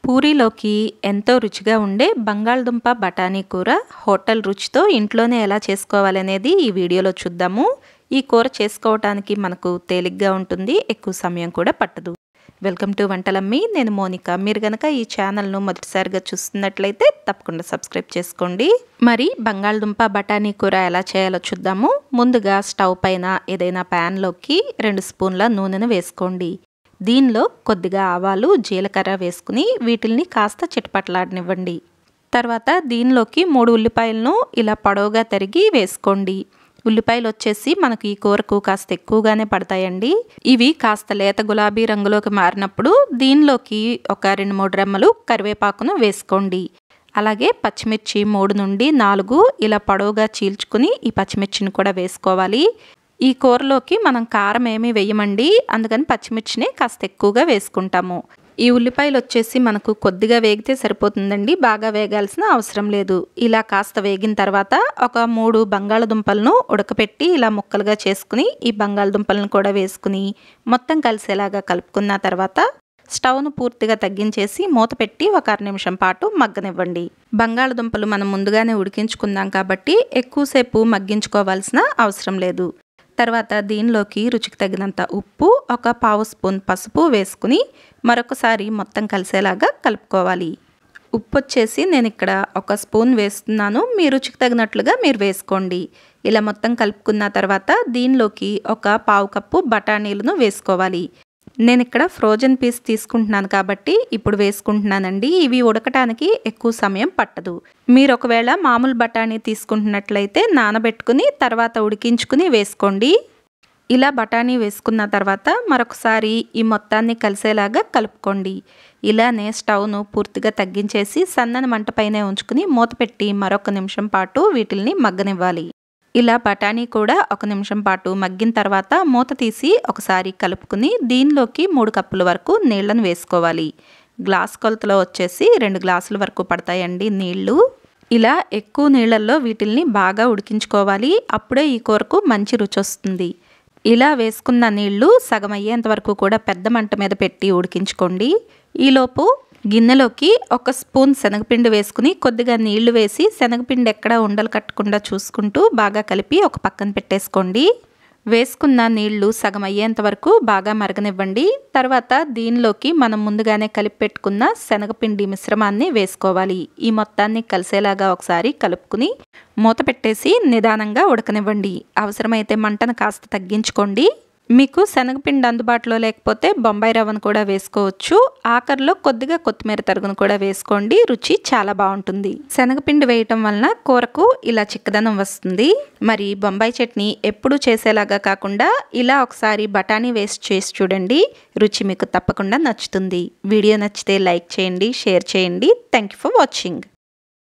పూరీలోకి ఎంతో రుచిగా ఉండే బంగాళదుంప బఠానీ కూర హోటల్ రుచితో ఇంట్లోనే ఎలా చేసుకోవాలనేది ఈ వీడియోలో చూద్దాము. ఈ కూర చేసుకోవడానికి మనకు తేలిగ్గా ఉంటుంది, ఎక్కువ సమయం కూడా పట్టదు. వెల్కమ్ టు వంటలమ్మి, నేను మోనిక. మీరు గనక ఈ ఛానల్ను మొదటిసారిగా చూస్తున్నట్లయితే తప్పకుండా సబ్స్క్రైబ్ చేసుకోండి. మరి బంగాళదుంప బఠానీ కూర ఎలా చేయాలో చూద్దాము. ముందుగా స్టవ్ పైన ఏదైనా ప్యాన్లోకి 2 స్పూన్ల నూనెను వేసుకోండి. దీనిలో కొద్దిగా ఆవాలు, జీలకర్ర వేసుకుని వీటిల్ని కాస్త చిటపటలాడనివ్వండి. తర్వాత దీనిలోకి 3 ఉల్లిపాయలను ఇలా పొడవుగా తరిగి వేసుకోండి. ఉల్లిపాయలు వచ్చేసి మనకు ఈ కూరకు కాస్త ఎక్కువగానే పడతాయండి. ఇవి కాస్త లేత గులాబీ రంగులోకి మారినప్పుడు దీనిలోకి ఒక 2-3 రెమ్మలు కరివేపాకును వేసుకోండి. అలాగే పచ్చిమిర్చి 3 నుండి 4 ఇలా పొడవుగా చీల్చుకుని ఈ పచ్చిమిర్చిని కూడా వేసుకోవాలి. ఈ కూరలోకి మనం కారం ఏమీ వేయమండి, అందుకని పచ్చిమిర్చిని కాస్త ఎక్కువగా వేసుకుంటాము. ఈ ఉల్లిపాయలు వచ్చేసి మనకు కొద్దిగా వేగితే సరిపోతుందండి, బాగా వేగాల్సిన అవసరం లేదు. ఇలా కాస్త వేగిన తర్వాత ఒక 3 బంగాళదుంపలను ఉడకపెట్టి ఇలా ముక్కలుగా చేసుకుని ఈ బంగాళదుంపలను కూడా వేసుకుని మొత్తం కలిసేలాగా కలుపుకున్న తర్వాత స్టవ్ను పూర్తిగా తగ్గించేసి మూత పెట్టి ఒక 1/2 నిమిషం పాటు మగ్గనివ్వండి. బంగాళదుంపలు మనం ముందుగానే ఉడికించుకుందాం కాబట్టి ఎక్కువసేపు మగ్గించుకోవాల్సిన అవసరం లేదు. తర్వాత దీనిలోకి రుచికి తగినంత ఉప్పు, ఒక 1/2 స్పూన్ పసుపు వేసుకుని మరొకసారి మొత్తం కలిసేలాగా కలుపుకోవాలి. ఉప్పు వచ్చేసి నేను ఇక్కడ 1 స్పూన్ వేస్తున్నాను, మీ రుచికి తగినట్లుగా మీరు వేసుకోండి. ఇలా మొత్తం కలుపుకున్న తర్వాత దీనిలోకి ఒక 1/2 కప్పు బఠానీలను వేసుకోవాలి. నేను ఇక్కడ ఫ్రోజన్ పీస్ తీసుకుంటున్నాను కాబట్టి ఇప్పుడు వేసుకుంటున్నానండి. ఇవి ఉడకటానికి ఎక్కువ సమయం పట్టదు. మీరు ఒకవేళ మామూలు బఠానీ తీసుకుంటున్నట్లయితే నానబెట్టుకుని తర్వాత ఉడికించుకుని వేసుకోండి. ఇలా బఠానీ వేసుకున్న తర్వాత మరొకసారి ఈ మొత్తాన్ని కలిసేలాగా కలుపుకోండి. ఇలానే స్టవ్ను పూర్తిగా తగ్గించేసి సన్నని మంట పైనే ఉంచుకుని మూత పెట్టి మరొక నిమిషం పాటు వీటిల్ని మగ్గనివ్వాలి. ఇలా బఠానీ కూడా 1 నిమిషం పాటు మగ్గిన తర్వాత మూత తీసి ఒకసారి కలుపుకుని దీనిలోకి 3 కప్పుల వరకు నీళ్లను వేసుకోవాలి. గ్లాస్ కొలతలో వచ్చేసి 2 గ్లాసుల వరకు పడతాయండి నీళ్లు. ఇలా ఎక్కువ నీళ్ళల్లో వీటిల్ని బాగా ఉడికించుకోవాలి, అప్పుడే ఈ కూరకు మంచి రుచి వస్తుంది. ఇలా వేసుకున్న నీళ్లు సగం అయ్యేంత వరకు కూడా పెద్ద మంట మీద పెట్టి ఉడికించుకోండి. ఈలోపు గిన్నెలోకి 1 స్పూన్ శనగపిండి వేసుకుని కొద్దిగా నీళ్లు వేసి శనగపిండి ఎక్కడ ఉండలు కట్టకుండా చూసుకుంటూ బాగా కలిపి ఒక పక్కన పెట్టేసుకోండి. వేసుకున్న నీళ్లు సగం అయ్యేంత వరకు బాగా మరగనివ్వండి. తర్వాత దీనిలోకి మనం ముందుగానే కలిపి పెట్టుకున్న శనగపిండి మిశ్రమాన్ని వేసుకోవాలి. ఈ మొత్తాన్ని కలిసేలాగా ఒకసారి కలుపుకుని మూత పెట్టేసి నిదానంగా ఉడకనివ్వండి. అవసరమైతే మంటను కాస్త తగ్గించుకోండి. మీకు శనగపిండి అందుబాటులో లేకపోతే బొంబాయి రవ్వను కూడా వేసుకోవచ్చు. ఆఖరిలో కొద్దిగా కొత్తిమీర తరుగును కూడా వేసుకోండి, రుచి చాలా బాగుంటుంది. శనగపిండి వేయటం వలన కూరకు ఇలా చిక్కదనం వస్తుంది. మరి బొంబాయి చట్నీ ఎప్పుడూ చేసేలాగా కాకుండా ఇలా ఒకసారి బఠానీ వేస్ట్ చేసి చూడండి, రుచి మీకు తప్పకుండా నచ్చుతుంది. వీడియో నచ్చితే లైక్ చేయండి, షేర్ చేయండి. Thank you for watching.